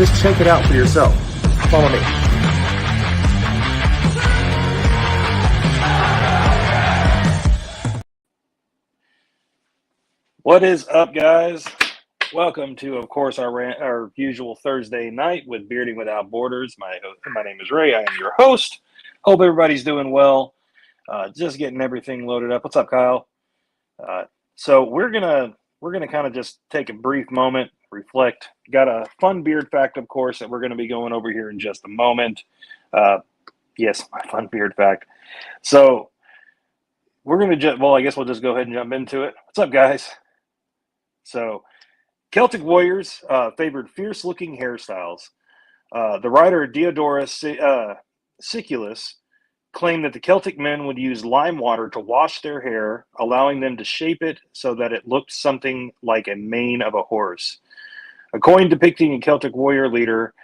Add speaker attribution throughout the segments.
Speaker 1: Just check it out for yourself. Follow me.
Speaker 2: What is up, guys? Welcome to, of course, our usual Thursday night with Bearding Without Borders. My name is Ray. I am your host. Hope everybody's doing well. Just getting everything loaded up. What's up, Kyle? So we're gonna kind of just take a brief moment, reflect. Got a fun beard fact, of course, that we're going to be going over here in just a moment. Yes, my fun beard fact. So we're going to I guess we'll just go ahead and jump into it. What's up, guys? So Celtic warriors favored fierce-looking hairstyles. The writer Diodorus Siculus claimed that the Celtic men would use lime water to wash their hair, allowing them to shape it so that it looked something like a mane of a horse. A coin depicting a Celtic warrior leader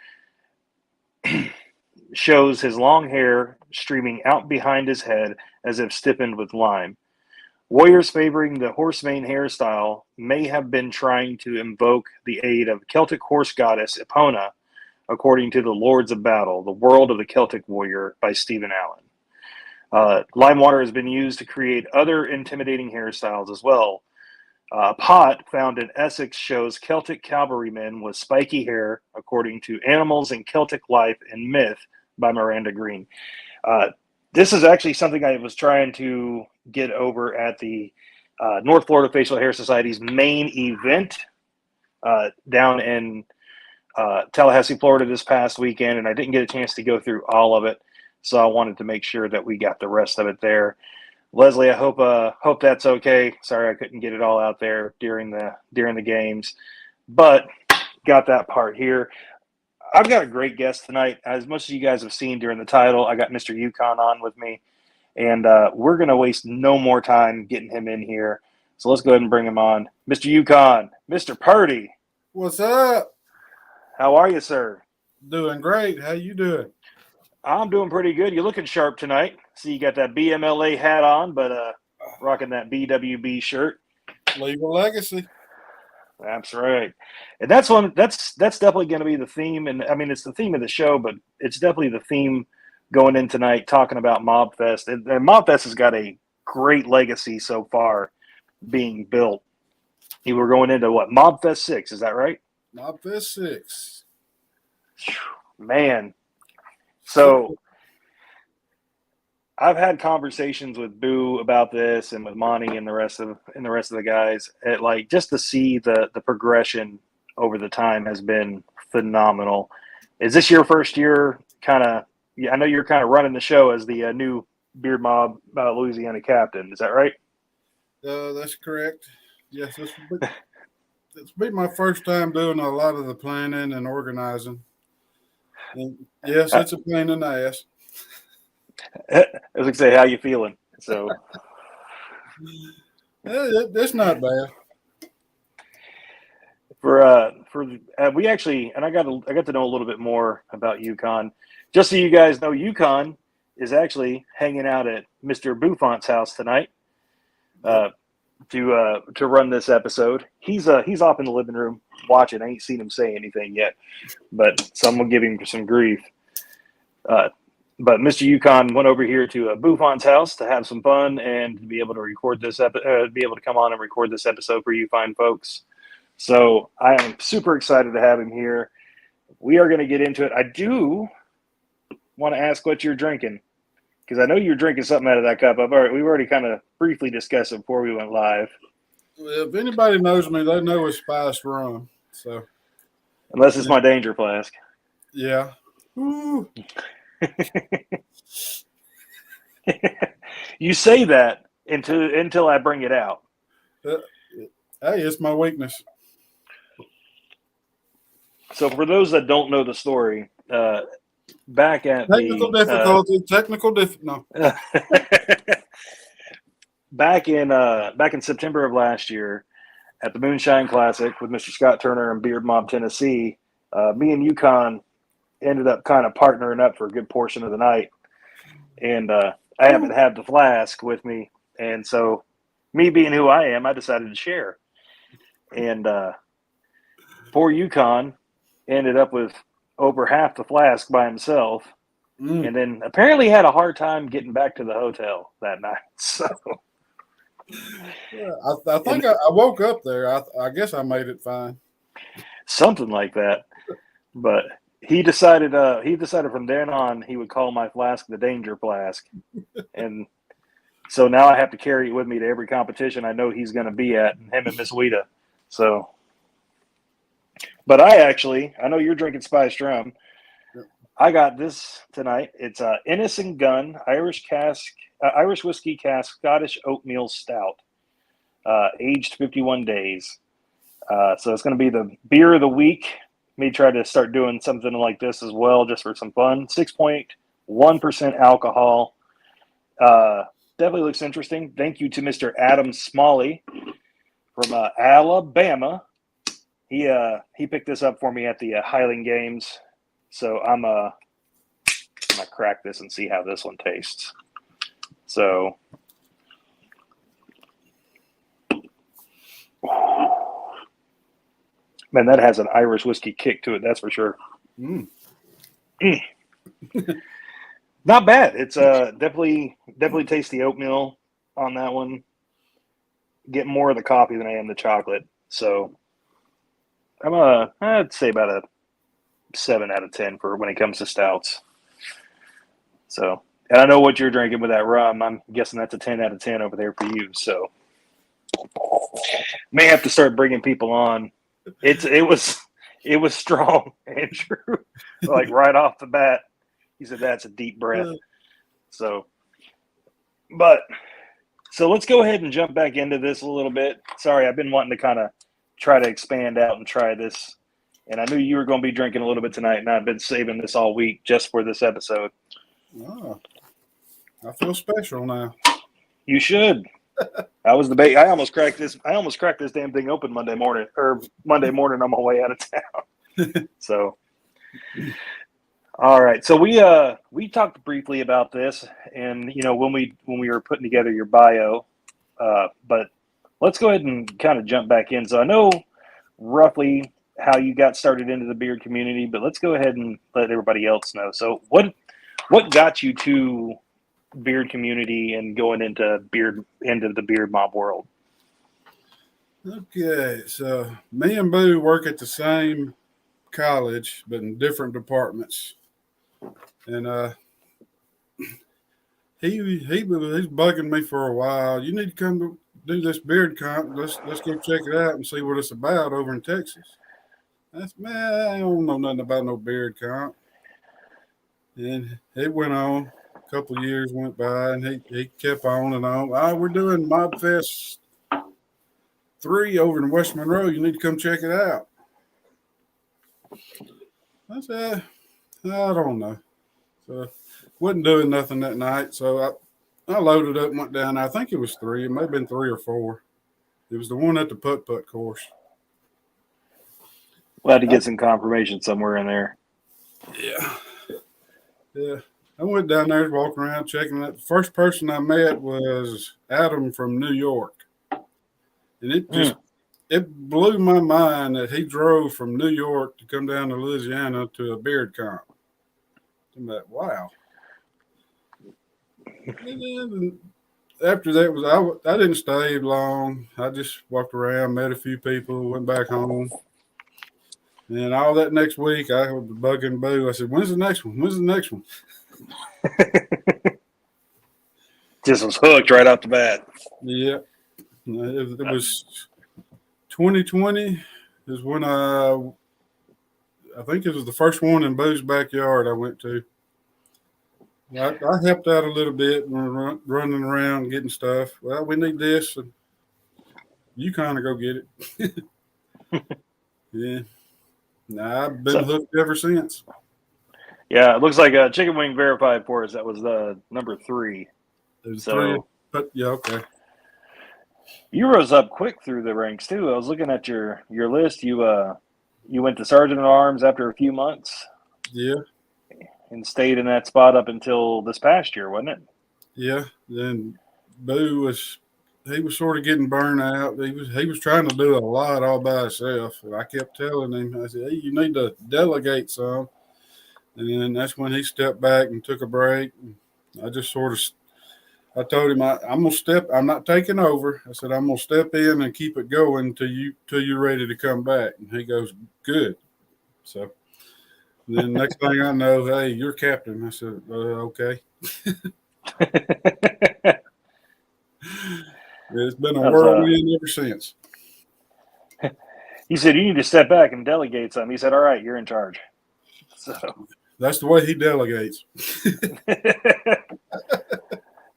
Speaker 2: shows his long hair streaming out behind his head as if stiffened with lime. Warriors favoring the horsemane hairstyle may have been trying to invoke the aid of Celtic horse goddess Epona, according to the Lords of Battle, The World of the Celtic Warrior by Stephen Allen. Lime water has been used to create other intimidating hairstyles as well. A pot found in Essex shows Celtic cavalrymen with spiky hair, according to Animals in Celtic Life and Myth by Miranda Green. This is actually something I was trying to get over at the North Florida Facial Hair Society's main event down in Tallahassee, Florida this past weekend, and I didn't get a chance to go through all of it, so I wanted to make sure that we got the rest of it there. Leslie, I hope that's okay. Sorry I couldn't get it all out there during the games, but got that part here. I've got a great guest tonight. As most of you guys have seen during the title, I got Mr. Yukon on with me, and we're going to waste no more time getting him in here. So let's go ahead and bring him on. Mr. Yukon, Mr. Purdy.
Speaker 3: What's up?
Speaker 2: How are you, sir?
Speaker 3: Doing great. How you doing?
Speaker 2: I'm doing pretty good. You're looking sharp tonight. See, you got that BMLA hat on, but rocking that BWB shirt.
Speaker 3: Leave a legacy.
Speaker 2: That's right. And that's definitely going to be the theme. And I mean, it's the theme of the show, but it's definitely the theme going in tonight, talking about Mobb Fest. And Mobb Fest has got a great legacy so far being built. You were going into what? Mobb Fest 6, is that right?
Speaker 3: Mobb Fest 6.
Speaker 2: Man. So I've had conversations with Boo about this and with Monty and the rest of the guys. Just to see the progression over the time has been phenomenal. Is this your first year kind of – I know you're kind of running the show as the new Beard Mob Louisiana captain. Is that right?
Speaker 3: That's correct. Yes, it's been my first time doing a lot of the planning and organizing. And yes, it's a pain in the ass.
Speaker 2: I was going to say, how you feeling? So
Speaker 3: it's not bad.
Speaker 2: We actually, and I got to know a little bit more about Yukon. Just so you guys know, Yukon is actually hanging out at Mr. Buffont's house tonight to run this episode. He's off in the living room watching. I ain't seen him say anything yet, but so I'm gonna give him some grief. But Mr. Yukon went over here to Buffont's house to have some fun and to be able to record this be able to come on and record this episode for you fine folks. So I am super excited to have him here. We are going to get into it. I do want to ask what you're drinking, because I know you're drinking something out of that cup. We've already kind of briefly discussed it before we went live.
Speaker 3: If anybody knows me, they know it's spiced rum. So
Speaker 2: unless it's my danger flask.
Speaker 3: Yeah. Ooh.
Speaker 2: You say that until I bring it out.
Speaker 3: Hey, it's my weakness.
Speaker 2: So for those that don't know the story, back in September of last year at the Moonshine Classic with Mr. Scott Turner and Beard Mob Tennessee, me and Yukon ended up kind of partnering up for a good portion of the night. And I haven't had the flask with me. And so me being who I am, I decided to share. And for Yukon, ended up with over half the flask by himself.
Speaker 3: Mm.
Speaker 2: And then apparently had a hard time getting back to the hotel that night. So
Speaker 3: Yeah, I think I woke up there. I guess I made it fine.
Speaker 2: something like that. But he decided from then on he would call my flask the danger flask. And so now I have to carry it with me to every competition I know he's going to be at, him and Miss Weta. So, but I know you're drinking spiced rum. I got this tonight. It's a Innocent Gun Irish whiskey cask Scottish oatmeal stout, aged 51 days. So it's going to be the beer of the week. May try to start doing something like this as well, just for some fun. 6.1% alcohol. Definitely looks interesting. Thank you to Mr. Adam Smalley from Alabama. He picked this up for me at the Highland Games. So I'm gonna crack this and see how this one tastes. So, man, that has an Irish whiskey kick to it. That's for sure.
Speaker 3: Mm.
Speaker 2: Not bad. It's definitely taste the oatmeal on that one. Get more of the coffee than I am the chocolate. So I'd say about a 7 out of 10 for when it comes to stouts. So, and I know what you're drinking with that rum. I'm guessing that's a 10 out of 10 over there for you. So, may have to start bringing people on. It was strong, Andrew. Like right off the bat, he said that's a deep breath. So let's go ahead and jump back into this a little bit. Sorry, I've been wanting to kind of try to expand out and try this. And I knew you were going to be drinking a little bit tonight, and I've been saving this all week just for this episode.
Speaker 3: Oh, I feel special now.
Speaker 2: You should. I was the bait. I almost cracked this damn thing open Monday morning on my way out of town. So, all right. So we talked briefly about this, and when we were putting together your bio, but let's go ahead and kind of jump back in. So I know roughly how you got started into the beard community, but let's go ahead and let everybody else know. So what got you to beard community and going into the beard mob world?
Speaker 3: Okay, so me and Boo work at the same college, but in different departments. And he's bugging me for a while. You need to come to do this beard comp. Let's go check it out and see what it's about over in Texas. Man, I don't know nothing about no beard comp. And it went on. A couple of years went by, and he kept on and on. We're doing Mobb Fest 3 over in West Monroe. You need to come check it out. I said, I don't know. So wasn't doing nothing that night. So I loaded up and went down. I think it was 3. It may have been 3 or 4. It was the one at the putt-putt course.
Speaker 2: Glad to get some confirmation somewhere in there.
Speaker 3: Yeah. I went down there, walking around, checking it. The first person I met was Adam from New York. And it blew my mind that he drove from New York to come down to Louisiana to a beard comp. I'm like, wow. And then after that I didn't stay long. I just walked around, met a few people, went back home. And all that next week, I was bugging Boo. I said, when's the next one? When's the next one?
Speaker 2: Just was hooked right off the bat.
Speaker 3: Yeah. It was 2020 is when I think it was the first one in Boo's backyard I went to. I helped out a little bit, running around getting stuff. Well, we need this, and you kind of go get it. Yeah. I've been hooked ever since.
Speaker 2: Yeah, it looks like Chicken Wing verified for us. That was the number 3.
Speaker 3: It was 3,
Speaker 2: So
Speaker 3: but yeah, okay.
Speaker 2: You rose up quick through the ranks too. I was looking at your list. You went to Sergeant at Arms after a few months.
Speaker 3: Yeah.
Speaker 2: And stayed in that spot up until this past year, wasn't it?
Speaker 3: Yeah. Then Boo was he was sort of getting burned out. He was trying to do a lot all by himself. And I kept telling him, I said, hey, you need to delegate some. And then that's when he stepped back and took a break. I just sort of, I told him I'm gonna step. I'm not taking over. I said I'm gonna step in and keep it going till you're ready to come back. And he goes, good. So then next thing I know, hey, you're captain. I said, okay. It's been a whirlwind ever since.
Speaker 2: He said, you need to step back and delegate some. He said, all right, you're in charge. So
Speaker 3: that's the way he delegates.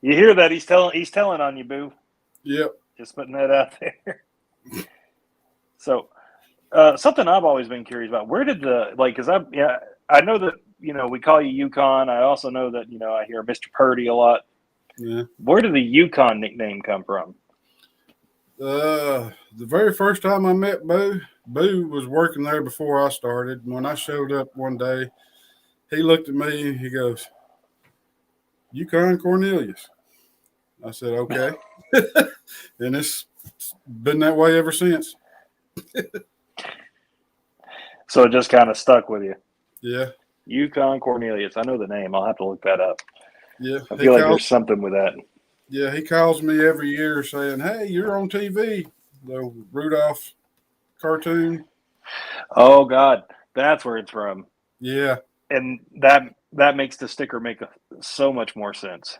Speaker 2: You hear that? He's telling on you, boo.
Speaker 3: Yep.
Speaker 2: Just putting that out there. So something I've always been curious about, where did because I know that, we call you Yukon. I also know that, I hear Mr. Purdy a lot.
Speaker 3: Yeah.
Speaker 2: Where did the Yukon nickname come from?
Speaker 3: The very first time I met Boo was working there before I started. When I showed up one day, he looked at me and he goes, Yukon Cornelius. I said, okay. And it's been that way ever since.
Speaker 2: So it just kind of stuck with you.
Speaker 3: Yeah.
Speaker 2: Yukon Cornelius. I know the name. I'll have to look that up.
Speaker 3: Yeah.
Speaker 2: I feel like there's something with that.
Speaker 3: Yeah, he calls me every year saying, hey, you're on TV. The Rudolph cartoon.
Speaker 2: Oh, God. That's where it's from.
Speaker 3: Yeah.
Speaker 2: And that makes the sticker make so much more sense.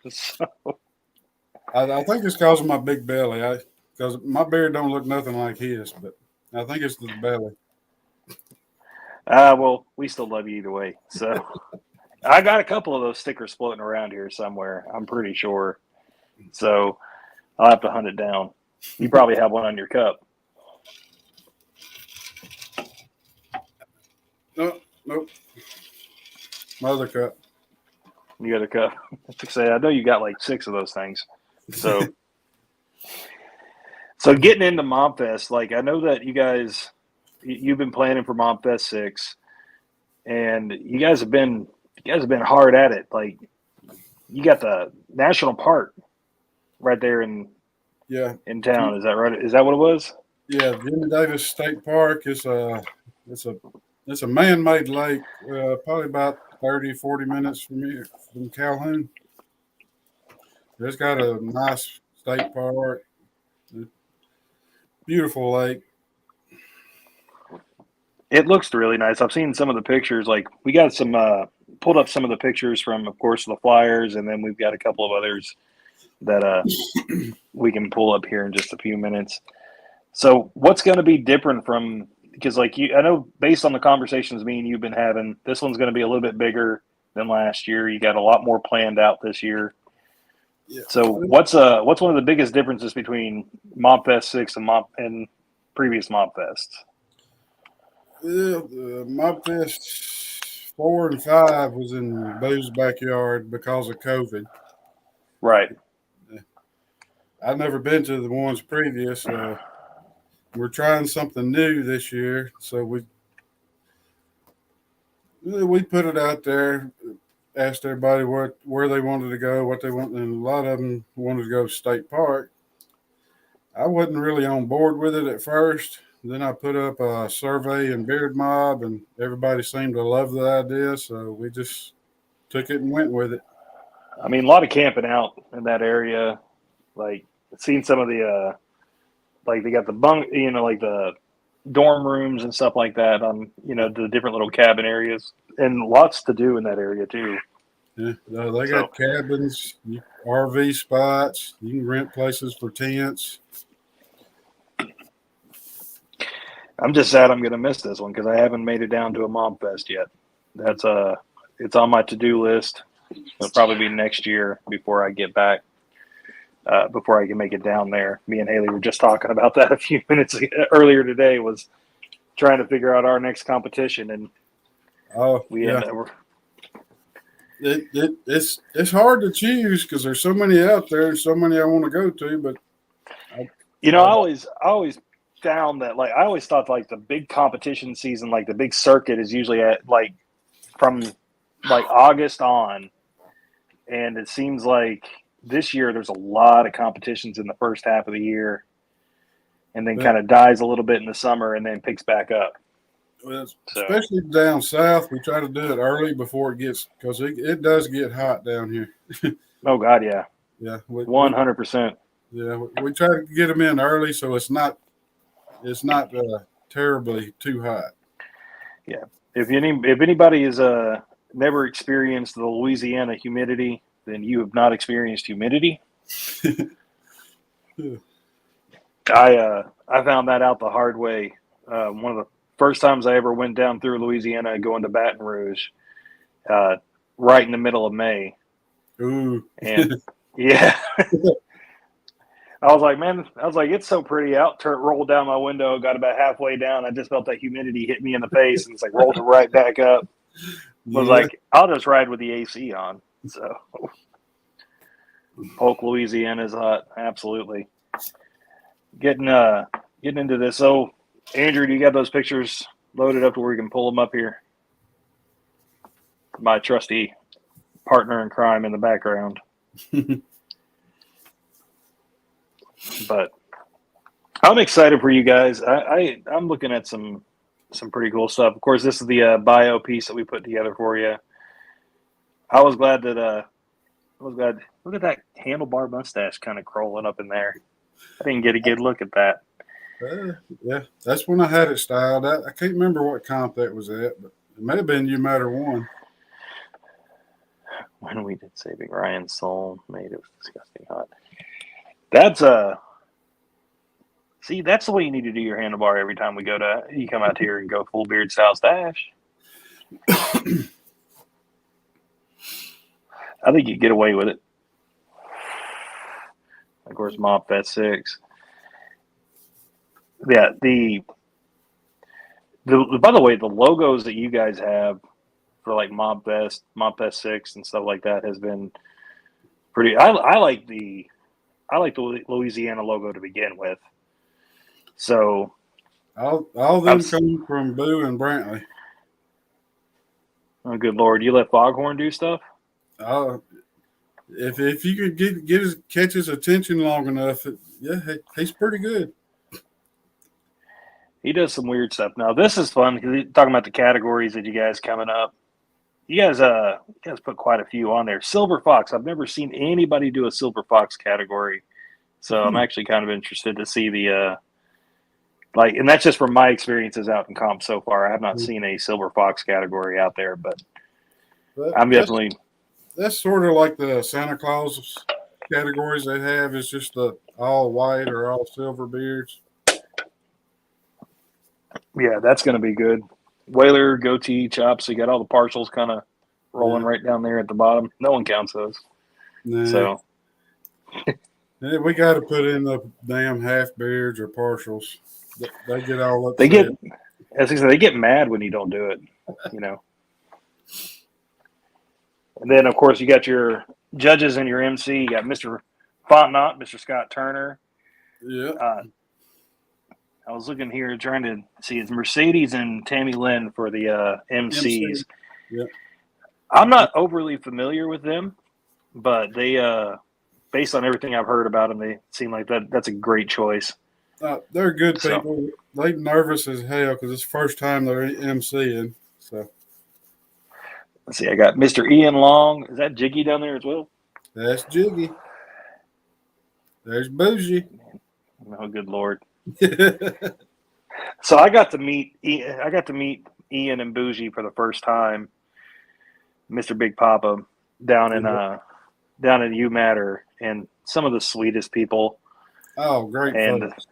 Speaker 2: So.
Speaker 3: I think it's because of my big belly. Because my beard don't look nothing like his, but I think it's the belly.
Speaker 2: Well, we still love you either way. So I got a couple of those stickers floating around here somewhere, I'm pretty sure. So I'll have to hunt it down. You probably have one on your cup.
Speaker 3: Nope. My other cup.
Speaker 2: You got a cup. I know you got like 6 of those things. So getting into Mobb Fest, I know that you guys, you've been planning for Mobb Fest 6, and you guys have been hard at it. You got the national park right there in town. Is that right? Is that what it was?
Speaker 3: Yeah, Jimmy Davis State Park is it's a man-made lake, probably about 30, 40 minutes from here, from Calhoun. It's got a nice state park, beautiful lake.
Speaker 2: It looks really nice. I've seen some of the pictures. We got some pulled up some of the pictures from, of course, the flyers, and then we've got a couple of others that we can pull up here in just a few minutes. So what's going to be different from, because I know based on the conversations me and you've been having, this one's going to be a little bit bigger than last year. You got a lot more planned out this year. Yeah. So what's one of the biggest differences between Mobb Fest 6 and previous Mobb Fests?
Speaker 3: Yeah, Mobb Fest 4 and 5 was in Boo's backyard because of COVID.
Speaker 2: Right.
Speaker 3: I've never been to the ones previous. We're trying something new this year, so we put it out there, asked everybody where they wanted to go, what they want, and a lot of them wanted to go to State Park. I wasn't really on board with it at first. Then I put up a survey in Beard Mob, and everybody seemed to love the idea, so we just took it and went with it.
Speaker 2: I mean, a lot of camping out in that area. Seen some of the they got the bunk, the dorm rooms and stuff like that on, the different little cabin areas, and lots to do in that area too.
Speaker 3: Yeah, they got cabins, RV spots. You can rent places for tents.
Speaker 2: I'm just sad I'm going to miss this one because I haven't made it down to a Mobb Fest yet. It's on my to-do list. It'll probably be next year before I get back, before I can make it down there. Me and Haley were just talking about that a few minutes earlier today, was trying to figure out our next competition. And
Speaker 3: it's hard to choose because there's so many out there and so many I want to go to. But
Speaker 2: I always found that I always thought the big competition season, the big circuit, is usually at from August on, and it seems like this year there's a lot of competitions in the first half of the year, and then
Speaker 3: Yeah.
Speaker 2: kind of dies a little bit in the summer and then picks back up.
Speaker 3: Well,
Speaker 2: So,
Speaker 3: especially down south, we try to do it early before it gets, because it does get hot down here.
Speaker 2: oh God, yeah,
Speaker 3: Yeah,
Speaker 2: 100%.
Speaker 3: yeah, we try to get them in early so it's not terribly too hot.
Speaker 2: Yeah, if anybody has never experienced the Louisiana humidity, then you have not experienced humidity.
Speaker 3: Yeah.
Speaker 2: I found that out the hard way. One of the first times I ever went down through Louisiana, going to Baton Rouge, right in the middle of May,
Speaker 3: Ooh,
Speaker 2: and yeah, I was like, it's so pretty out. Rolled down my window, got about halfway down. I just felt that humidity hit me in the face, and it's like rolled it right back up. Was
Speaker 3: yeah.
Speaker 2: like, I'll just ride with the AC on. So, Polk, Louisiana is hot. Absolutely. Getting into this. So, Andrew, do you got those pictures loaded up to where you can pull them up here? My trusty partner in crime in the background. But I'm excited for you guys. I'm looking at some pretty cool stuff. Of course, this is the bio piece that we put together for you. I was glad that look at that handlebar mustache kind of crawling up in there. I didn't get a good look at that.
Speaker 3: Yeah, that's when I had it styled. I can't remember what comp that was at, but it may have been You Matter One.
Speaker 2: When we did Saving Ryan's Soul, made it was disgusting hot. That's see, that's the way you need to do your handlebar every time you come out here and go full beard style stash. I think you get away with it. Of course, Mobb Fest 6. Yeah, by the way, the logos that you guys have for like Mobb Fest 6 and stuff like that has been pretty. I like the Louisiana logo to begin with. So
Speaker 3: all them come from Boo and Brantley.
Speaker 2: Oh, good Lord. You let Foghorn do stuff?
Speaker 3: If you could catch his attention long enough, he's pretty good.
Speaker 2: He does some weird stuff. Now, this is fun because talking about the categories that you guys coming up. You guys put quite a few on there. Silver Fox. I've never seen anybody do a Silver Fox category. So I'm actually kind of interested to see the and that's just from my experiences out in comp so far. I have not seen a Silver Fox category out there, but I'm definitely.
Speaker 3: That's sort of like the Santa Claus categories they have. It's just the all white or all silver beards.
Speaker 2: Yeah, that's going to be good. Whaler, goatee, chops. So you got all the partials kind of rolling right down there at the bottom. No one counts those.
Speaker 3: Nah.
Speaker 2: So
Speaker 3: we got to put in the damn half beards or partials. They get all up.
Speaker 2: They get mad when you don't do it, you know. And then, of course, you got your judges and your MC. You got Mr. Fontenot, Mr. Scott Turner.
Speaker 3: Yeah.
Speaker 2: I was looking here trying to see it's Mercedes and Tammy Lynn for the MCs.
Speaker 3: Yeah.
Speaker 2: I'm not overly familiar with them, but they, based on everything I've heard about them, they seem like that's a great choice.
Speaker 3: They're good people. They're nervous as hell because it's the first time they're MCing. So
Speaker 2: let's see. I got Mr. Ian Long. Is that Jiggy down there as well?
Speaker 3: That's Jiggy. There's Bougie.
Speaker 2: Oh, good Lord. So I got to meet Ian and Bougie for the first time. Mr. Big Papa down in U Matter, and some of the sweetest people.
Speaker 3: Oh, great!
Speaker 2: And
Speaker 3: folks.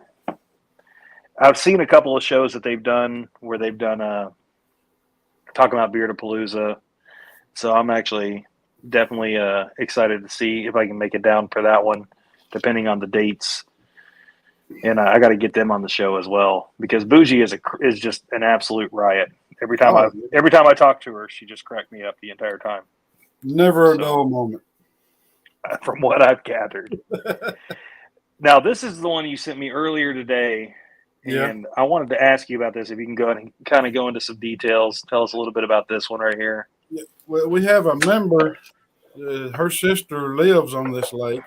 Speaker 2: I've seen a couple of shows that they've done where they've done talking about Beardapalooza. So I'm actually definitely excited to see if I can make it down for that one, depending on the dates. And I got to get them on the show as well because Bougie is just an absolute riot. Every time I talk to her, she just cracked me up the entire time.
Speaker 3: Never a dull moment.
Speaker 2: From what I've gathered. Now, this is the one you sent me earlier today, and I wanted to ask you about this. If you can go ahead and kind of go into some details, tell us a little bit about this one right here.
Speaker 3: Yeah. Well, we have a member her sister lives on this lake,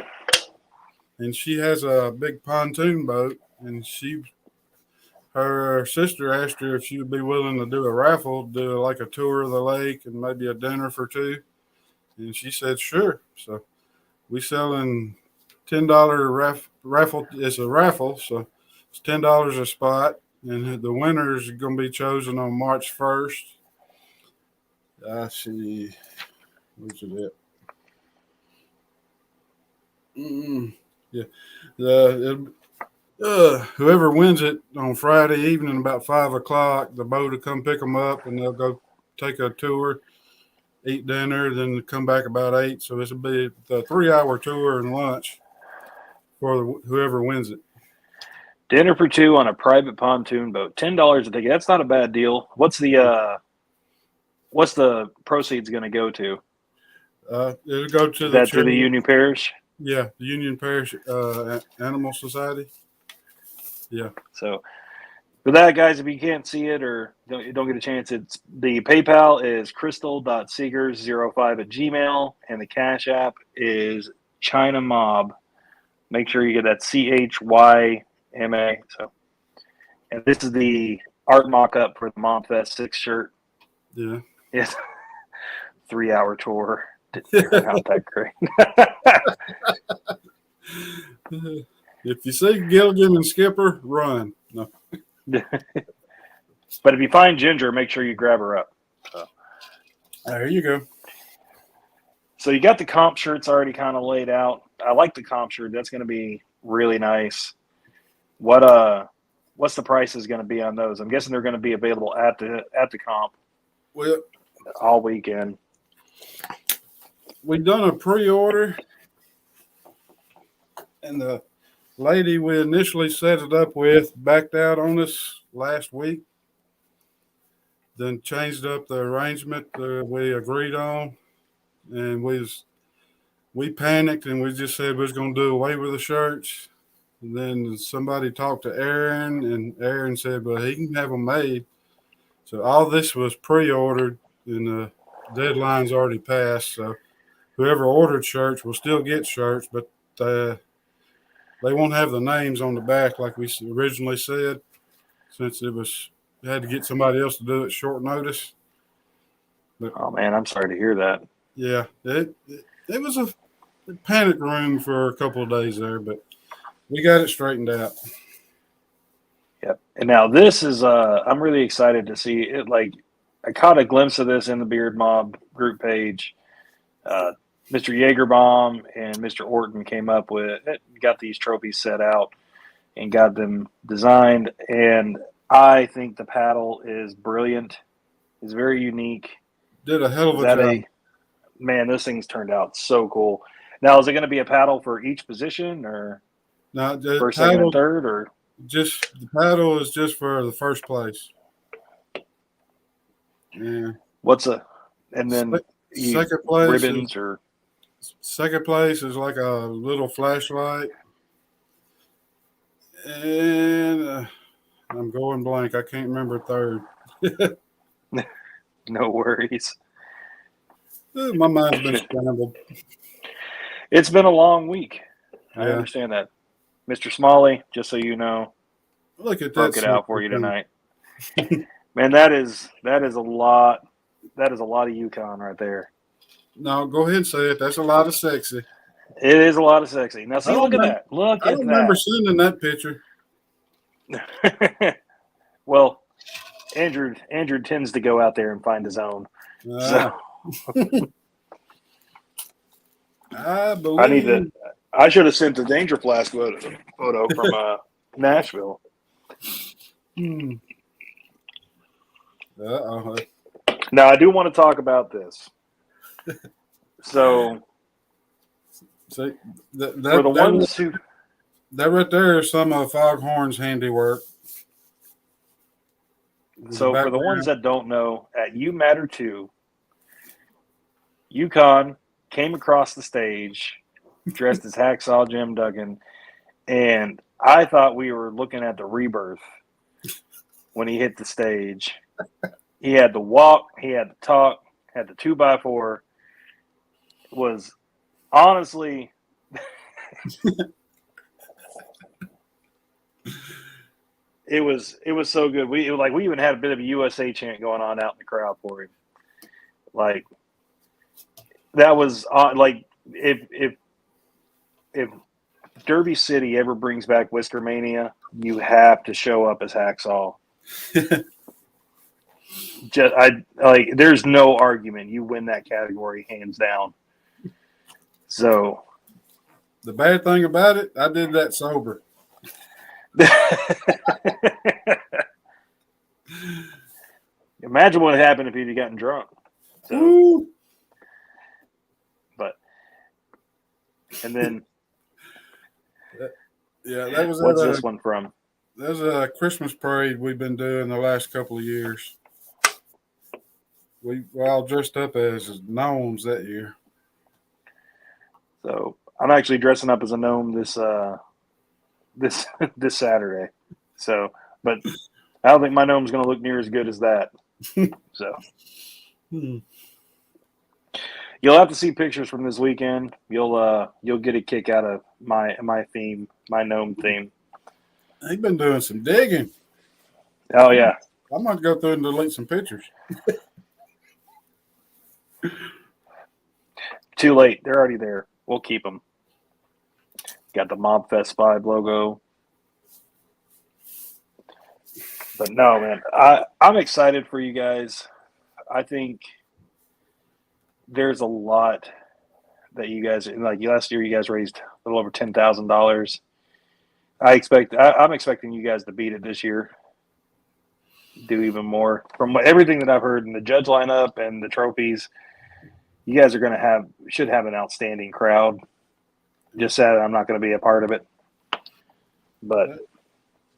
Speaker 3: and she has a big pontoon boat, and her sister asked her if she would be willing to do a raffle, do like a tour of the lake and maybe a dinner for two. And she said, sure. So we selling $10 raffle. It's a raffle, so it's $10 a spot. And the winner is going to be chosen on March 1st. I see. Where's it at? Yeah. Whoever wins it on Friday evening about 5:00, the boat will come pick them up, and they'll go take a tour, eat dinner, then come back about 8. So this will be the 3-hour tour and lunch for whoever wins it.
Speaker 2: Dinner for two on a private pontoon boat. $10 a ticket. That's not a bad deal. What's the proceeds going to go to?
Speaker 3: It'll go to
Speaker 2: to the Union Parish.
Speaker 3: Yeah, the Union Parish Animal Society. Yeah.
Speaker 2: So for that, guys, if you can't see it or don't get a chance, it's the PayPal is crystal.seegers05@gmail, and the Cash App is China Mob. Make sure you get that CHYMA. So, and this is the art mock-up for the Mobb Fest 6 shirt.
Speaker 3: Yeah.
Speaker 2: It's 3-hour tour. Didn't turn out that great.
Speaker 3: If you see Gilligan and Skipper, run. No.
Speaker 2: But if you find Ginger, make sure you grab her up. So.
Speaker 3: There you go.
Speaker 2: So you got the comp shirts already kind of laid out. I like the comp shirt. That's going to be really nice. What's the prices going to be on those? I'm guessing they're going to be available at the comp.
Speaker 3: Well,
Speaker 2: all weekend.
Speaker 3: We done a pre-order, and the lady we initially set it up with backed out on us last week. Then changed up the arrangement we agreed on, and we panicked and we just said we was going to do away with the shirts. And then somebody talked to Aaron, and Aaron said, "Well, he can have them made." So all this was pre-ordered, and the deadline's already passed. So whoever ordered shirts will still get shirts, but they won't have the names on the back like we originally said, since it had to get somebody else to do it short notice. But,
Speaker 2: oh man, I'm sorry to hear that.
Speaker 3: Yeah, it was a panic room for a couple of days there, but we got it straightened out.
Speaker 2: Yep. And now this is I'm really excited to see it. Like, I caught a glimpse of this in the Beard Mob group page. Mr. Jagerbaum and Mr. Orton came up with it, got these trophies set out and got them designed. And I think the paddle is brilliant. It's very unique.
Speaker 3: Did a hell of a job.
Speaker 2: Man, those things turned out so cool. Now, is it going to be a paddle for each position, or first, second, and third, or
Speaker 3: just the paddle is just for the first place? Yeah.
Speaker 2: And then
Speaker 3: second place
Speaker 2: ribbons or
Speaker 3: second place is like a little flashlight, and I'm going blank. I can't remember third.
Speaker 2: No worries.
Speaker 3: My mind's been scrambled.
Speaker 2: It's been a long week.
Speaker 3: Yeah.
Speaker 2: I understand that. Mr. Smalley, just so you know,
Speaker 3: look at that.
Speaker 2: Broke it out for you tonight. Man, that is a lot. That is a lot of Yukon right there.
Speaker 3: No, go ahead and say it. That's a lot of sexy.
Speaker 2: It is a lot of sexy. Now, see, look at that. Look at that.
Speaker 3: I don't remember sending that picture.
Speaker 2: Well, Andrew tends to go out there and find his own. So I should have sent the Danger Flask photo from Nashville.
Speaker 3: Uh-oh.
Speaker 2: Now, I do want to talk about this. So,
Speaker 3: see,
Speaker 2: for the ones who...
Speaker 3: That right there is some of Foghorn's handiwork.
Speaker 2: So, for the ones that don't know, at You Matter 2, Yukon came across the stage dressed as Hacksaw Jim Duggan, and I thought we were looking at the rebirth when he hit the stage. He had the walk, he had the talk, had the 2x4. was honestly it was so good. We even had a bit of a USA chant going on out in the crowd for him. Like that was like if Derby City ever brings back Whisker Mania, you have to show up as Hacksaw. There's no argument. You win that category hands down. So
Speaker 3: the bad thing about it, I did that sober.
Speaker 2: Imagine what happened if he'd have gotten drunk. So,
Speaker 3: Woo.
Speaker 2: but and then
Speaker 3: yeah, that was
Speaker 2: what's this one from?
Speaker 3: There's a Christmas parade we've been doing the last couple of years. We were all dressed up as gnomes that year.
Speaker 2: So I'm actually dressing up as a gnome this Saturday. So, but I don't think my gnome's going to look near as good as that. So you'll have to see pictures from this weekend. You'll get a kick out of my theme, my gnome theme.
Speaker 3: He's been doing some digging.
Speaker 2: Oh yeah,
Speaker 3: I'm going to go through and delete some pictures.
Speaker 2: Too late. They're already there. We'll keep them. Got the Mobb Fest 5 logo. But no, man, I'm excited for you guys. I think there's a lot that you guys, like last year, you guys raised a little over $10,000. I'm expecting you guys to beat it this year. Do even more. From everything that I've heard in the judge lineup and the trophies, you guys are should have an outstanding crowd. Just sad I'm not going to be a part of it. But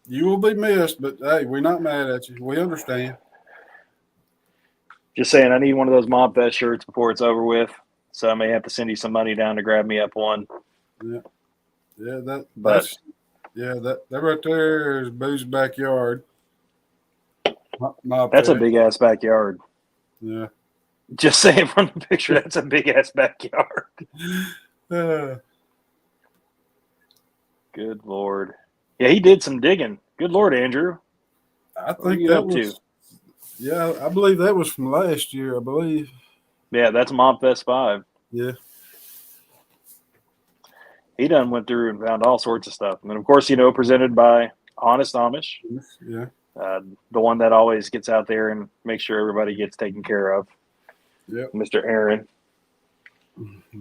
Speaker 3: you will be missed, but hey, we're not mad at you. We understand.
Speaker 2: Just saying, I need one of those Mobb Fest shirts before it's over with. So I may have to send you some money down to grab me up one.
Speaker 3: Yeah. Yeah, that right there is Boo's backyard.
Speaker 2: That's a big ass backyard.
Speaker 3: Yeah.
Speaker 2: Just saying from the picture, that's a big ass backyard. Good Lord. Yeah, he did some digging. Good Lord, Andrew.
Speaker 3: I think that was. Yeah, I believe that was from last year, I believe.
Speaker 2: Yeah, that's Mobb Fest 5.
Speaker 3: Yeah.
Speaker 2: He done went through and found all sorts of stuff. And then, of course, presented by Honest Amish.
Speaker 3: Yeah.
Speaker 2: The one that always gets out there and makes sure everybody gets taken care of.
Speaker 3: Yep.
Speaker 2: Mr. Aaron.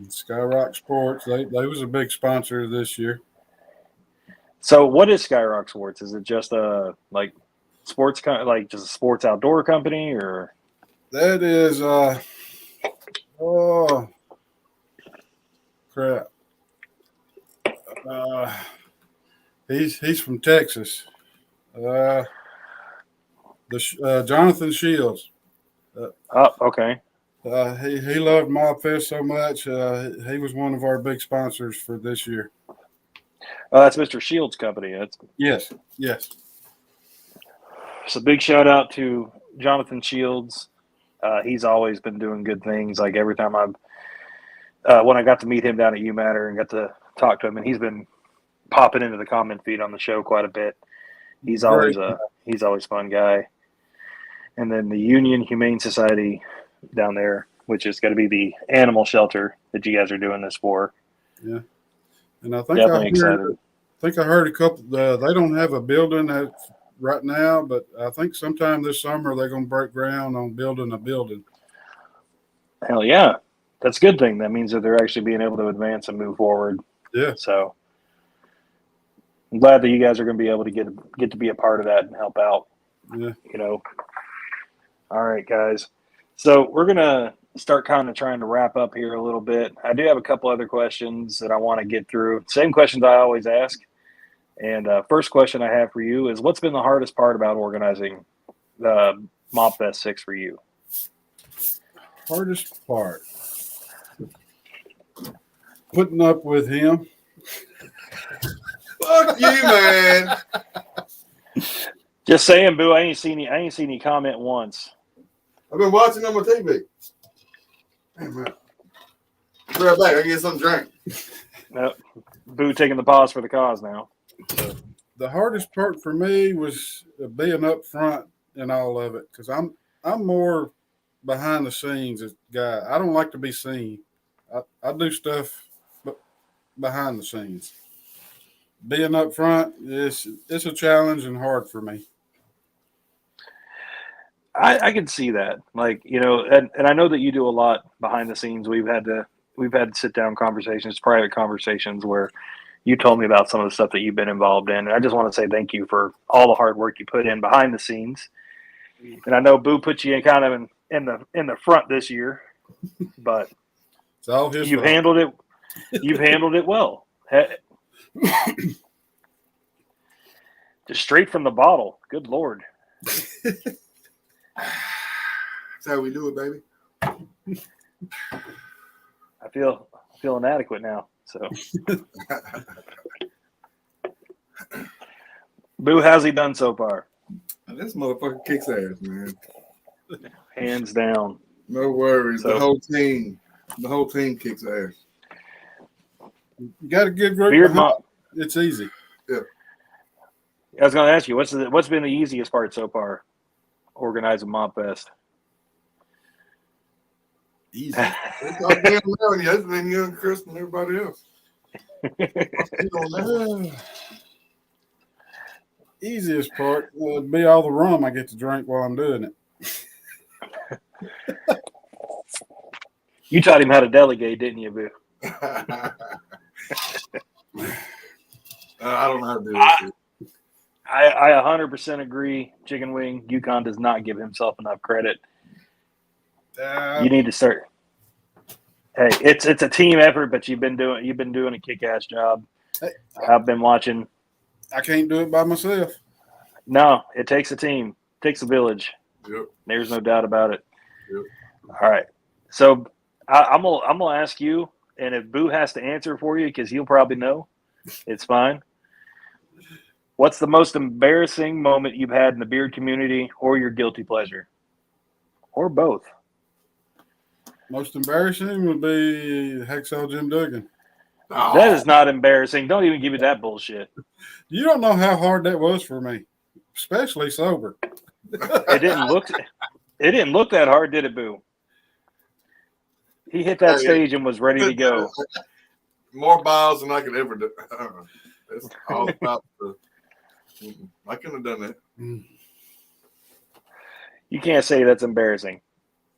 Speaker 3: Skyrock Sports, they was a big sponsor this year.
Speaker 2: So what is Skyrock Sports? Is it just sports just a sports outdoor company, or
Speaker 3: that is oh crap. He's from Texas. Jonathan Shields.
Speaker 2: Okay.
Speaker 3: He loved Mobb Fest so much. He was one of our big sponsors for this year.
Speaker 2: That's Mr. Shields' company.
Speaker 3: Yes.
Speaker 2: So big shout out to Jonathan Shields. He's always been doing good things. Like every time when I got to meet him down at UMatter and got to talk to him, and he's been popping into the comment feed on the show quite a bit. He's always a fun guy. And then the Union Humane Society down there, which is going to be the animal shelter that you guys are doing this for.
Speaker 3: Yeah. And I think
Speaker 2: definitely excited.
Speaker 3: I heard a couple. They don't have a building right now, but I think sometime this summer they're going to break ground on building a building.
Speaker 2: Hell yeah, that's a good thing. That means that they're actually being able to advance and move forward.
Speaker 3: Yeah.
Speaker 2: So I'm glad that you guys are going to be able to get to be a part of that and help out.
Speaker 3: Yeah.
Speaker 2: All right, guys. So we're going to start kind of trying to wrap up here a little bit. I do have a couple other questions that I want to get through. Same questions I always ask. And first question I have for you is, what's been the hardest part about organizing the Mobb Fest 6 for you?
Speaker 3: Hardest part? Putting up with him.
Speaker 1: Fuck you, man.
Speaker 2: Just saying, Boo. I ain't seen you comment once.
Speaker 1: I've been watching on my TV. Damn, man.
Speaker 4: Be right back. I get some drink.
Speaker 2: Nope. Boo taking the pause for the cause now.
Speaker 3: The hardest part for me was being up front in all of it because I'm more behind the scenes guy. I don't like to be seen. I do stuff behind the scenes. Being up front it's a challenge and hard for me.
Speaker 2: I can see that. Like, you know, and I know that you do a lot behind the scenes. We've had sit down conversations, private conversations where you told me about some of the stuff that you've been involved in. And I just want to say thank you for all the hard work you put in behind the scenes. And I know Boo put you in kind of in the front this year, but
Speaker 3: It's all his
Speaker 2: you've
Speaker 3: fault.
Speaker 2: handled it. You've handled it well. Just straight from the bottle. Good Lord.
Speaker 4: That's how we do it, baby.
Speaker 2: I feel inadequate now. So Boo, how's he done so far?
Speaker 4: This motherfucker kicks ass, man.
Speaker 2: Hands down.
Speaker 4: No worries.
Speaker 2: So-
Speaker 4: The whole team kicks ass.
Speaker 3: You got a good group
Speaker 2: Beard
Speaker 3: behind.
Speaker 2: Mob.
Speaker 3: It's easy.
Speaker 2: I was going to ask you, what's been the easiest part so far? Organizing Mobb Fest.
Speaker 3: Easy.
Speaker 4: It's all damn well, yeah, it's been you and Chris and everybody else.
Speaker 3: Easiest part would be all the rum I get to drink while I'm doing it.
Speaker 2: You taught him how to delegate, didn't you, Boo?
Speaker 4: I don't know how to do this.
Speaker 2: I 100% agree. Chicken Wing, Yukon does not give himself enough credit. You need to start. Hey, it's a team effort, but you've been doing a kick-ass job. I've been watching.
Speaker 3: I can't do it by myself.
Speaker 2: No, it takes a team. It takes a village.
Speaker 4: Yep.
Speaker 2: There's no doubt about it.
Speaker 4: Yep.
Speaker 2: All right. So I'm gonna ask you, and if Boo has to answer for you, because he'll probably know, it's fine. What's the most embarrassing moment you've had in the beard community, or your guilty pleasure, or both?
Speaker 3: Most embarrassing would be Hacksaw Jim Duggan.
Speaker 4: Oh,
Speaker 2: That is not embarrassing. Don't even give me that bullshit.
Speaker 3: You don't know how hard that was for me, especially sober.
Speaker 2: It didn't look that hard, did it, Boo? He hit that stage and was ready to go.
Speaker 4: more miles than I could ever do. It's all about the. I couldn't have done that.
Speaker 2: You can't say that's embarrassing.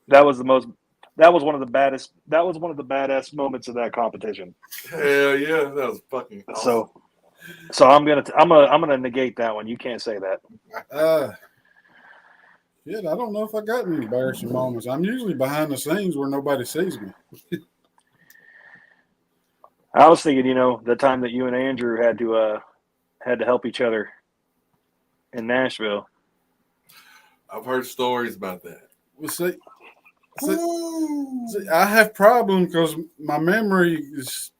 Speaker 2: That was one of the baddest. That was one of the badass moments of that competition.
Speaker 4: Hell yeah, that was fucking awesome.
Speaker 2: So I'm gonna negate that one. You can't say that.
Speaker 3: Yeah, I don't know if I got any embarrassing moments. I'm usually behind the scenes where nobody sees me.
Speaker 2: I was thinking, the time that you and Andrew had to help each other in Nashville.
Speaker 4: I've heard stories about that.
Speaker 3: Well, see, I have problems because my memory is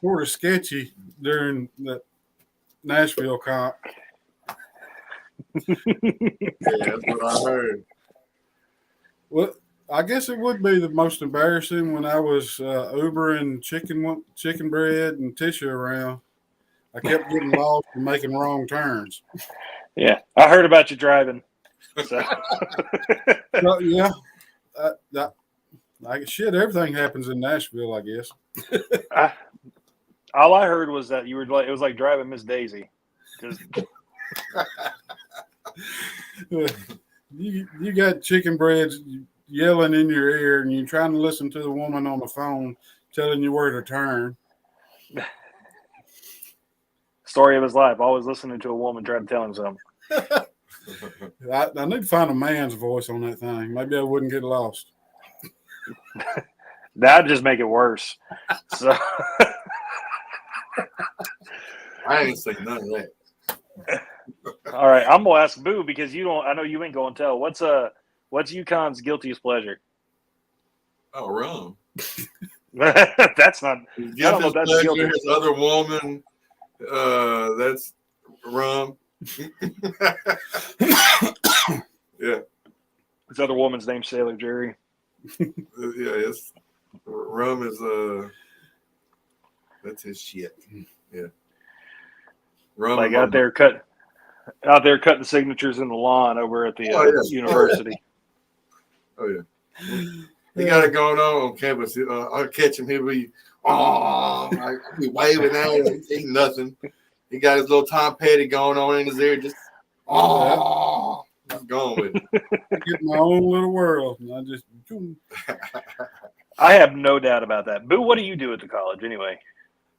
Speaker 3: sort of sketchy during the Nashville comp.
Speaker 4: Yeah, that's what I heard.
Speaker 3: Well, I guess it would be the most embarrassing when I was Ubering chicken bread and tissue around. I kept getting lost and making wrong turns.
Speaker 2: Yeah, I heard about you driving. So.
Speaker 3: So, yeah, shit. Everything happens in Nashville, I guess.
Speaker 2: All I heard was that it was like driving Miss Daisy.
Speaker 3: You got chicken breads yelling in your ear, and you're trying to listen to the woman on the phone telling you where to turn.
Speaker 2: Story of his life. Always listening to a woman trying to tell him something.
Speaker 3: I need to find a man's voice on that thing. Maybe I wouldn't get lost.
Speaker 2: That'd just make it worse. So
Speaker 4: I ain't saying none of that.
Speaker 2: all right, I'm gonna ask Boo because I know you ain't gonna tell. What's Yukon's guiltiest pleasure?
Speaker 4: Oh, rum.
Speaker 2: That's not. I don't know if that's
Speaker 4: Pleasure,
Speaker 2: guilty.
Speaker 4: his other woman. That's rum. Yeah.
Speaker 2: His other woman's name's Sailor Jerry.
Speaker 4: Yeah, it's Rum is that's his shit. Yeah. Rum
Speaker 2: Like
Speaker 4: and
Speaker 2: out there cutting signatures in the lawn over at the university.
Speaker 4: Oh yeah. He got it going on campus. I catch him. He'll be, I be waving at him. He nothing. He got his little Tom Petty going on in his ear. Just, I'm going with it.
Speaker 3: I get my own little world. And I just,
Speaker 2: I have no doubt about that. Boo, what do you do at the college anyway?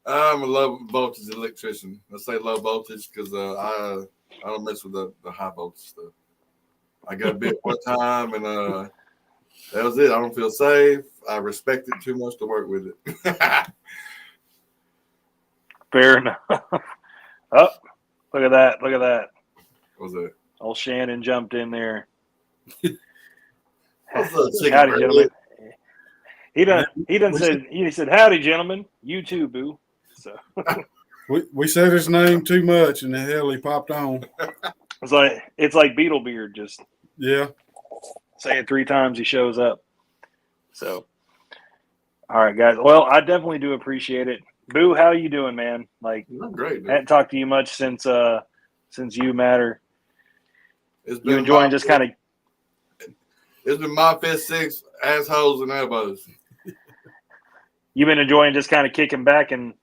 Speaker 4: I'm a low voltage electrician. I say low voltage because I don't mess with the high voltage stuff. I got bit one time and that was it. I don't feel safe. I respect it too much to work with it.
Speaker 2: Fair enough. Oh, look at that. Look at that.
Speaker 4: What's that?
Speaker 2: Old Shannon jumped in there.
Speaker 4: What's up, chicken
Speaker 2: Howdy,
Speaker 4: bread?
Speaker 2: gentlemen. He said, howdy, gentlemen. You too, Boo. So
Speaker 3: we said his name too much, and the hell he popped on.
Speaker 2: it's like Beetlebeard, just
Speaker 3: Yeah.
Speaker 2: say it 3 times, he shows up. So, all right, guys. Well, I definitely do appreciate it. Boo, how you doing, man? Like,
Speaker 4: I'm great,
Speaker 2: I hadn't talked to you much since you matter.
Speaker 4: It's
Speaker 2: You enjoying just kind of?
Speaker 4: It's been Mobb Fest 6 assholes and elbows.
Speaker 2: You've been enjoying just kind of kicking back and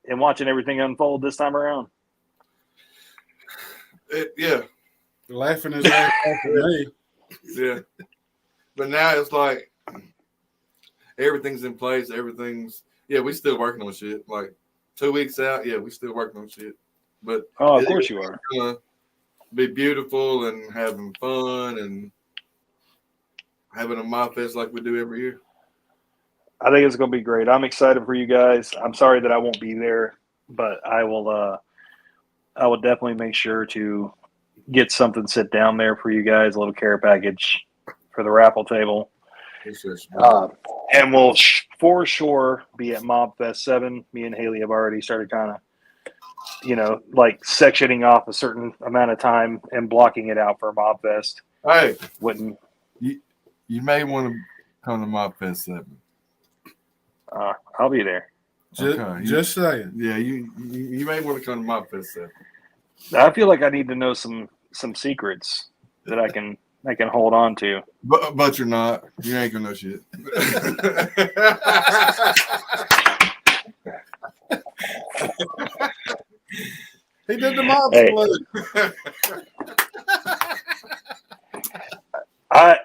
Speaker 2: watching everything unfold this time around.
Speaker 4: Yeah.
Speaker 3: Laughing his ass off at me.
Speaker 4: Yeah. But now it's like everything's in place. We still working on shit. Like 2 weeks out, we still working on shit. But
Speaker 2: of course you are.
Speaker 4: Gonna be beautiful and having fun and having a Mobb Fest like we do every year.
Speaker 2: I think it's going to be great. I'm excited for you guys. I'm sorry that I won't be there, but I will definitely make sure to get something sit down there for you guys, a little care package for the raffle table. And we'll for sure be at Mobb Fest 7. Me and Haley have already started kind of, like sectioning off a certain amount of time and blocking it out for Mobb Fest.
Speaker 4: Hey,
Speaker 2: You
Speaker 4: may want to come to Mobb Fest 7.
Speaker 2: I'll be there.
Speaker 3: Just saying.
Speaker 4: Yeah, you may want to come to Mobb Fest 7.
Speaker 2: I feel like I need to know some secrets that I can hold on to.
Speaker 4: But you're not. You ain't gonna know shit.
Speaker 3: He did the mob salute.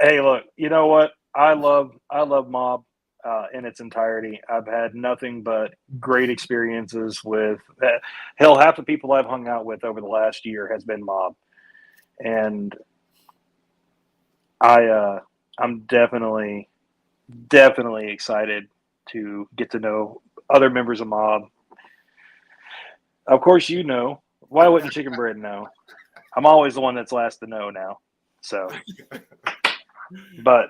Speaker 2: Hey, look. You know what? I love Mobb in its entirety. I've had nothing but great experiences with hell. Half the people I've hung out with over the last year has been Mobb, and I'm definitely excited to get to know other members of Mobb. Of course, why wouldn't Chicken Bread know? I'm always the one that's last to know now. So, but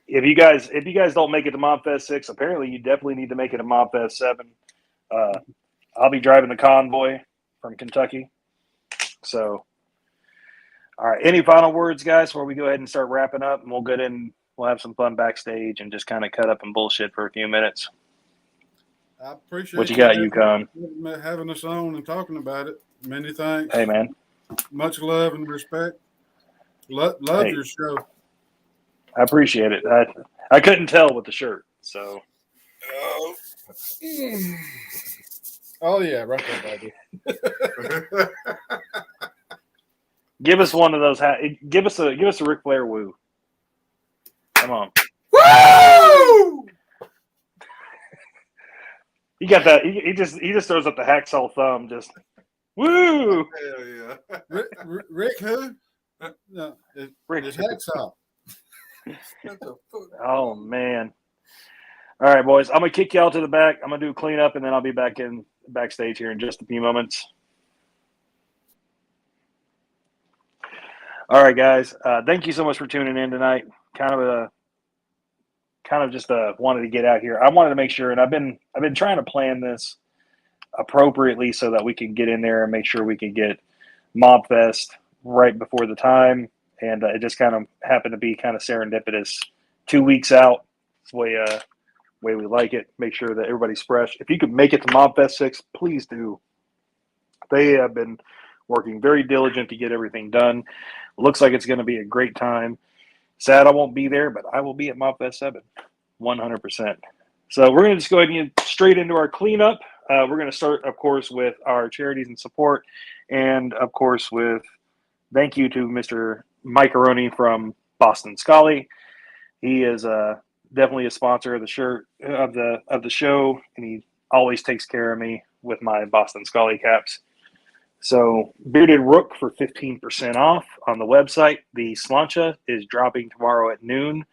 Speaker 2: if you guys don't make it to Mobb Fest 6, apparently you definitely need to make it to Mobb Fest 7. I'll be driving the convoy from Kentucky. So, all right. Any final words, guys, before we go ahead and start wrapping up, and we'll get in. We'll have some fun backstage and just kind of cut up and bullshit for a few minutes.
Speaker 3: I appreciate
Speaker 2: what you got, Yukon.
Speaker 3: Having us on and talking about it. Many thanks.
Speaker 2: Hey, man.
Speaker 3: Much love and respect. Love your show.
Speaker 2: I appreciate it. I couldn't tell with the shirt, so.
Speaker 3: Oh yeah, right there, baby.
Speaker 2: Give us one of those. Give us a Ric Flair woo. Come on.
Speaker 4: Woo!
Speaker 2: He got that. He just throws up the hacksaw thumb. Just woo.
Speaker 4: Hell yeah.
Speaker 3: Rick who? No, it's hacksaw.
Speaker 2: Oh man. All right, boys. I'm gonna kick y'all to the back. I'm gonna do a cleanup, and then I'll be backstage here in just a few moments. All right, guys. Thank you so much for tuning in tonight. Kind of just wanted to get out here. I wanted to make sure, and I've been trying to plan this appropriately so that we can get in there and make sure we can get Mobb Fest right before the time. And it just kind of happened to be kind of serendipitous. 2 weeks out. That's the way we like it. Make sure that everybody's fresh. If you could make it to Mobb Fest 6, please do. They have been working very diligent to get everything done. Looks like it's going to be a great time. Sad I won't be there, but I will be at Mobb Fest 7, 100%. So we're going to just go ahead and get straight into our cleanup. We're going to start, of course, with our charities and support, and, of course, with thank you to Mr. Mike Aroni from Boston Scully. He is definitely a sponsor of the shirt of the show, and he always takes care of me with my Boston Scully caps. So Bearded Rook for 15% off on the website. The Slancha is dropping tomorrow at noon,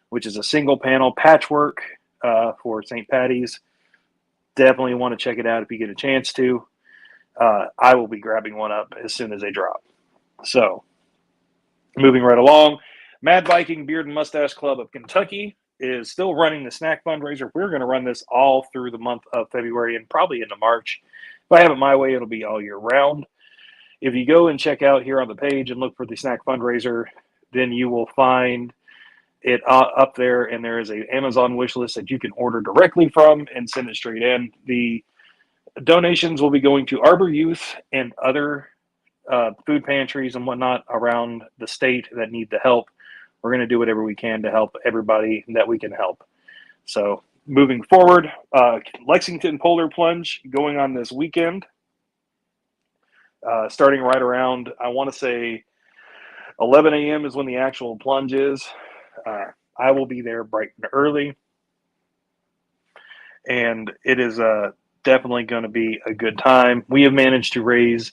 Speaker 2: which is a single panel patchwork for St. Patty's. Definitely want to check it out if you get a chance to. I will be grabbing one up as soon as they drop. So moving right along, Mad Viking Beard and Mustache Club of Kentucky is still running the snack fundraiser. We're going to run this all through the month of February and probably into March. If I have it my way, it'll be all year round. If you go and check out here on the page and look for the snack fundraiser, then you will find it up there, and there is an Amazon wish list that you can order directly from and send it straight in. The donations will be going to Arbor Youth and other food pantries and whatnot around the state that need the help. We're going to do whatever we can to help everybody that we can help. So moving forward, Lexington Polar Plunge going on this weekend, starting right around, I want to say 11 a.m. is when the actual plunge is. I will be there bright and early, and it is definitely going to be a good time. We have managed to raise,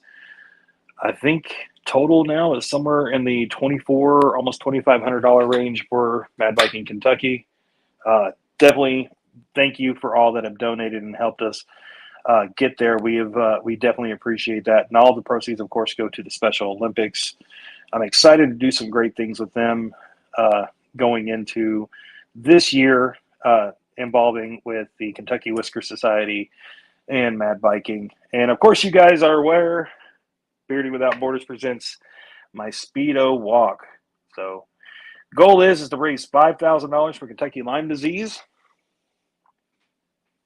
Speaker 2: I think, total now is somewhere in the $2,400, almost $2,500 range for Mad Viking Kentucky. Definitely thank you for all that have donated and helped us get there. We definitely appreciate that. And all the proceeds, of course, go to the Special Olympics. I'm excited to do some great things with them going into this year, involving with the Kentucky Whisker Society and Mad Viking. And, of course, you guys are aware, Beardy Without Borders presents my Speedo Walk. So goal is to raise $5,000 for Kentucky Lyme disease.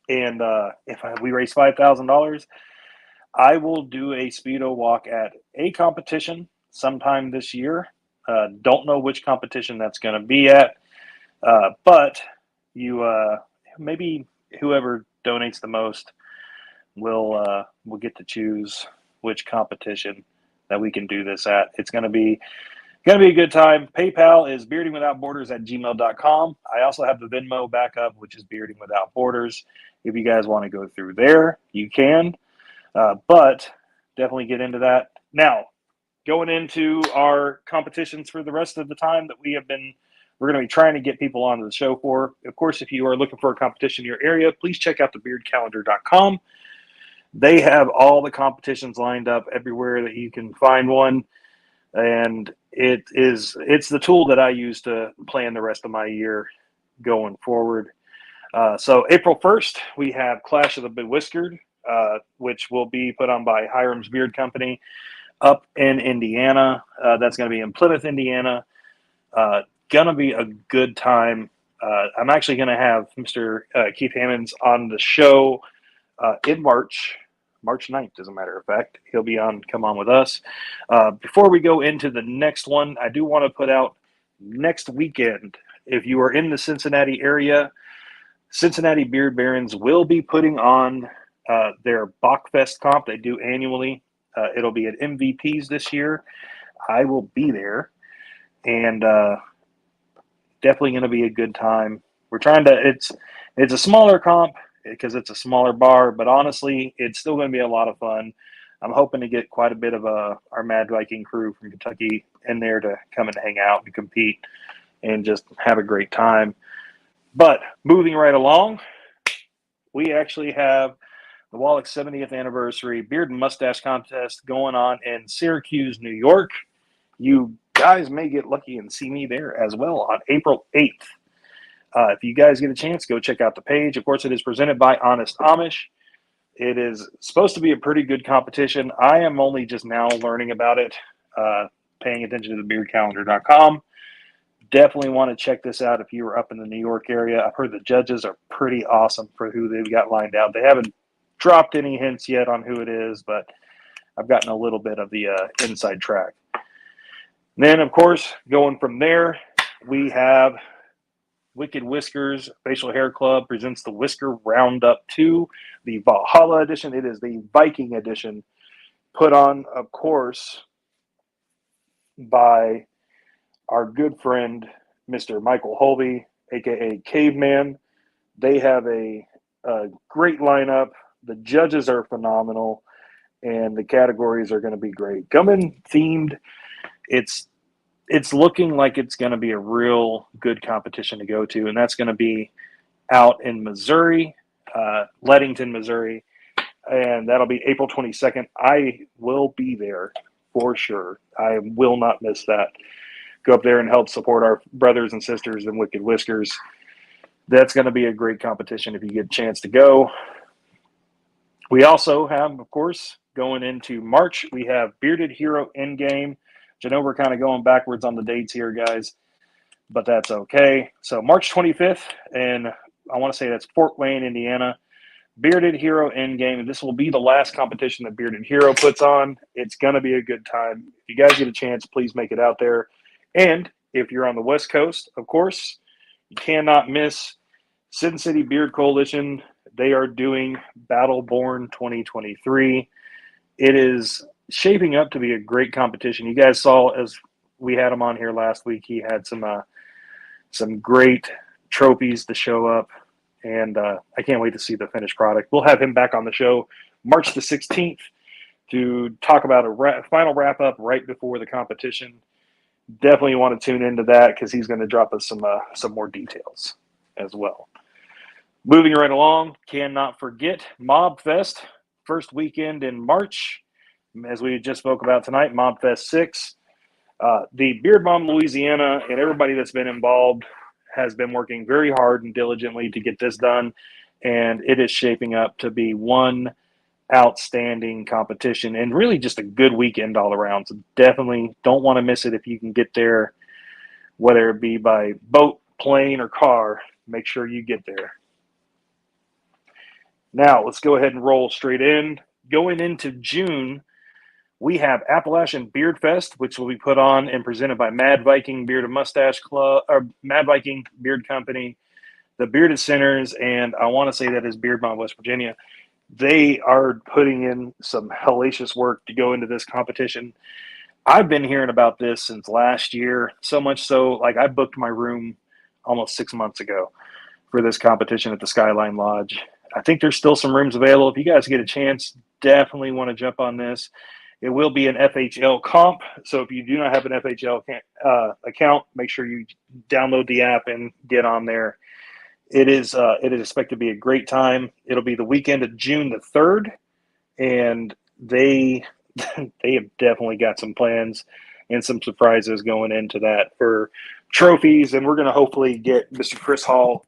Speaker 2: And we raise $5,000, I will do a Speedo Walk at a competition sometime this year. Don't know which competition that's going to be at, but you maybe whoever donates the most will get to choose which competition that we can do this at. It's going to be a good time. PayPal is beardingwithoutborders@gmail.com. I also have the Venmo backup, which is Bearding Without Borders. If you guys want to go through there, you can. But definitely get into that. Now, going into our competitions for the rest of the time that we're going to be trying to get people onto the show for. Of course, if you are looking for a competition in your area, please check out thebeardcalendar.com. They have all the competitions lined up everywhere that you can find one. And it's the tool that I use to plan the rest of my year going forward. So April 1st, we have Clash of the Bewhiskered, which will be put on by Hiram's Beard Company up in Indiana. That's going to be in Plymouth, Indiana. Going to be a good time. I'm actually going to have Mr. Keith Hammonds on the show in March 9th, as a matter of fact. He'll come on with us. Before we go into the next one, I do want to put out next weekend, if you are in the Cincinnati area, Cincinnati Beard Barons will be putting on their Bach Fest comp they do annually. It'll be at MVP's this year. I will be there, and definitely going to be a good time. We're trying to. It's a smaller comp because it's a smaller bar, but honestly, it's still going to be a lot of fun. I'm hoping to get quite a bit of our Mad Viking crew from Kentucky in there to come and hang out and compete and just have a great time. But moving right along, we actually have the Wallach's 70th anniversary Beard and Mustache Contest going on in Syracuse, New York. You guys may get lucky and see me there as well on April 8th. If you guys get a chance, go check out the page. Of course, it is presented by Honest Amish. It is supposed to be a pretty good competition. I am only just now learning about it, paying attention to thebeardcalendar.com. Definitely want to check this out if you were up in the New York area. I've heard the judges are pretty awesome for who they've got lined out. They haven't dropped any hints yet on who it is, but I've gotten a little bit of the inside track. Then, of course, going from there, we have Wicked Whiskers Facial Hair Club presents the Whisker Roundup 2, the Valhalla edition. It is the Viking edition, put on, of course, by our good friend, Mr. Michael Holby, a.k.a. Caveman. They have a great lineup. The judges are phenomenal, and the categories are going to be great. Coming themed, it's looking like it's going to be a real good competition to go to, and that's going to be out in Missouri, Leadington, Missouri, and that'll be April 22nd. I will be there for sure. I will not miss that. Go up there and help support our brothers and sisters in Wicked Whiskers. That's going to be a great competition if you get a chance to go. We also have, of course, going into March, we have Bearded Hero Endgame, which I know we're kind of going backwards on the dates here, guys, but that's okay. So March 25th, and I want to say that's Fort Wayne, Indiana. Bearded Hero Endgame, and this will be the last competition that Bearded Hero puts on. It's going to be a good time. If you guys get a chance, please make it out there. And if you're on the West Coast, of course, you cannot miss Sin City Beard Coalition. They are doing Battleborn 2023. It is shaping up to be a great competition. You guys saw as we had him on here last week, he had some great trophies to show up, and I can't wait to see the finished product. We'll have him back on the show March the 16th to talk about a final wrap-up right before the competition. Definitely want to tune into that because he's going to drop us some more details as well. Moving right along, cannot forget Mobb Fest, first weekend in March. As we just spoke about tonight, Mobb Fest 6. The Beard Bomb Louisiana and everybody that's been involved has been working very hard and diligently to get this done, and it is shaping up to be one outstanding competition and really just a good weekend all around. So definitely don't want to miss it if you can get there, whether it be by boat, plane, or car. Make sure you get there. Now let's go ahead and roll straight in. Going into June, we have Appalachian Beard Fest, which will be put on and presented by Mad Viking Beard and Mustache Club, or Mad Viking Beard Company, the Bearded Centers, and I want to say that is Beard Bomb, West Virginia. They are putting in some hellacious work to go into this competition. I've been hearing about this since last year, so much so, like I booked my room almost 6 months ago for this competition at the Skyline Lodge. I think there's still some rooms available. If you guys get a chance, definitely want to jump on this. It will be an FHL comp, so if you do not have an FHL account, make sure you download the app and get on there. It is expected to be a great time. It'll be the weekend of June the 3rd, and they have definitely got some plans and some surprises going into that for trophies, and we're going to hopefully get Mr. Chris Hall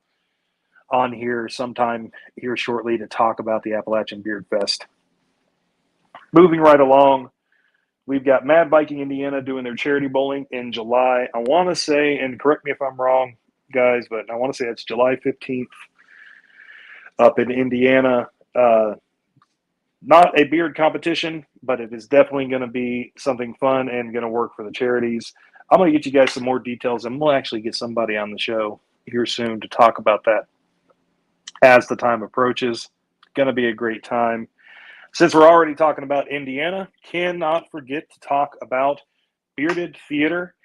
Speaker 2: on here sometime here shortly to talk about the Appalachian Beard Fest. Moving right along, we've got Mad Viking Indiana doing their charity bowling in July. I want to say, and correct me if I'm wrong, guys, but I want to say it's July 15th up in Indiana. Not a beard competition, but it is definitely going to be something fun and going to work for the charities. I'm going to get you guys some more details, and we'll actually get somebody on the show here soon to talk about that as the time approaches. Going to be a great time. Since we're already talking about Indiana, cannot forget to talk about Bearded Theater,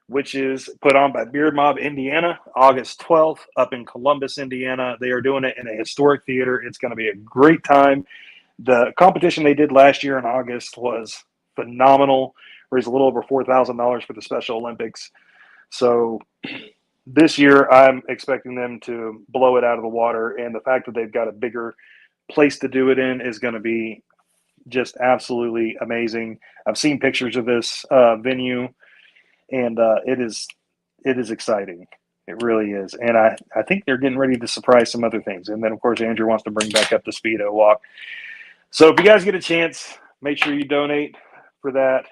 Speaker 2: which is put on by Beard Mob Indiana, August 12th up in Columbus, Indiana. They are doing it in a historic theater. It's going to be a great time. The competition they did last year in August was phenomenal. Raised a little over $4,000 for the Special Olympics. So this year I'm expecting them to blow it out of the water, and the fact that they've got a bigger place to do it in is going to be just absolutely amazing. I've seen pictures of this venue, and it is exciting. It really is. And I think they're getting ready to surprise some other things. And then, of course, Andrew wants to bring back up the Speedo Walk. So if you guys get a chance, make sure you donate for that.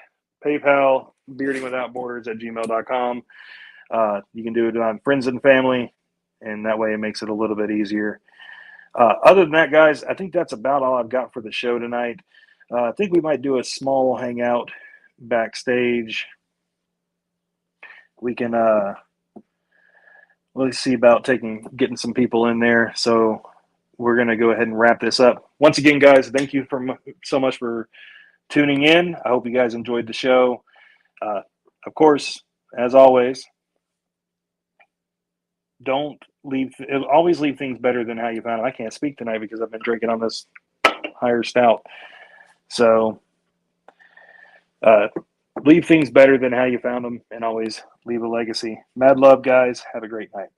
Speaker 2: PayPal, beardingwithoutborders@gmail.com. You can do it on friends and family, and that way it makes it a little bit easier. Other than that, guys, I think that's about all I've got for the show tonight. I think we might do a small hangout backstage. We can let's see about getting some people in there. So we're going to go ahead and wrap this up. Once again, guys, thank you so much for tuning in. I hope you guys enjoyed the show. Of course, as always, always leave things better than how you found them. I can't speak tonight because I've been drinking on this higher stout. So leave things better than how you found them, and always leave a legacy. Mad love, guys. Have a great night.